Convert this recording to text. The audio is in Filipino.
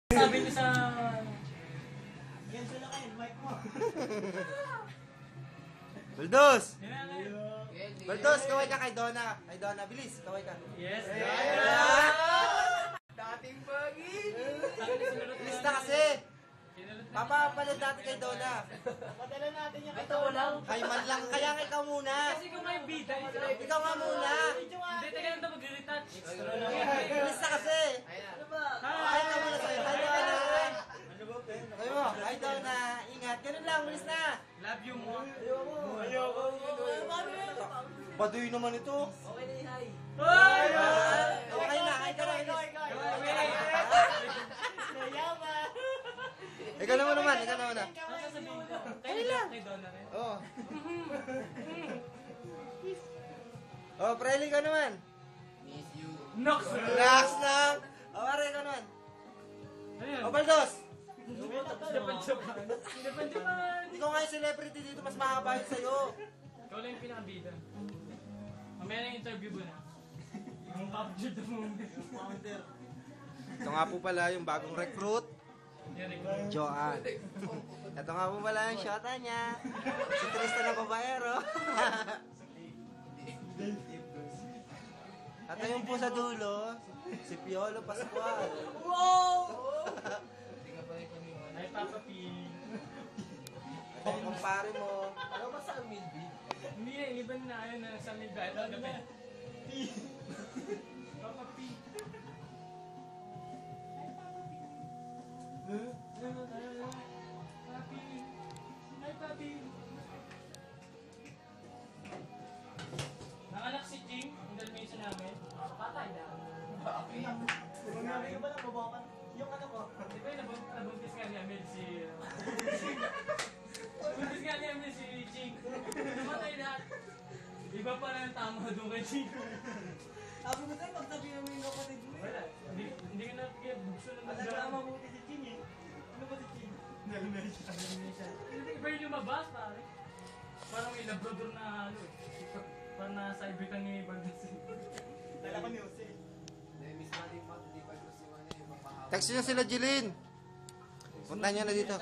Sabi niyo sa... Yan sila kayo, mic mo. Baldos! Yan na kayo. Baldos, kaway ka kay Donna. Kay Donna, bilis, kaway ka. Yes. Dating bagi. Bilis na kasi. Papapalit natin kay Donna. Padala natin yung Ito lang. Ay, man lang. Kaya ikaw muna. Kasi kung may bida, Ikaw nga muna. hindi tayo lang ito mag-retouch. Bilis na kasi. Ano ba? Ay, ikaw muna sa'yo. Hi, Donna. Sabi mo, hi, Donna. Ingat. Ganun lang, bilis na. Love you mo. Ayoko. Baduy naman ito. Okay na hi. Hoy! Okay na, hi ka na. Yaman. Ikaw naman naman, ikaw naman na. Ano sasabihin ko? Kayo lang. Kay Donna rin. Oo. Oh, Preli ka naman. Nox! Relax lang. Oh, pare ka naman. Ayun. Oh, Baldos. Japan. Ikaw nga yung celebrity dito, mas mahaba yun sa'yo. Ikaw lang yung pinakabida. Mamaya na yung interview mo na. Yung captured the moment. Ito nga po pala yung bagong recruit, Joanne. Ito nga po pala yung shota niya. Si Tristan ng babaero. At ayun po sa dulo, si Piolo Pascual. Ay, Papa P. Ito yung kumpare mo. Ano ba sa Milby? Hindi eh, iba na ayun na sa may bahay. Ito gabi. Papa P. Papi. Hi, Papi. Nanganak si Jing, yung dalmation namin. Patay na. Kung namin ka ba lang, babakan? Yung ano ko. Di ba yung nabuntis nga ni Amel si... Nabuntis nga ni Amel si Jing. Namatay na. Iba pa na yung tama doon kay Jing. Sabi ko sa'yo, pag sabihin mo yung kapatid mo Wala. Hindi ko na kaya bukso na Alam na mabuti si Ching eh. Ano ba si Ching? Hindi, iba yung lumabas pare. Parang may labrador na halo eh. Parang nasa ibitan ni Baldas. Dala ko ni Jose. Text nyo sila, Jeline. Punta nyo na dito.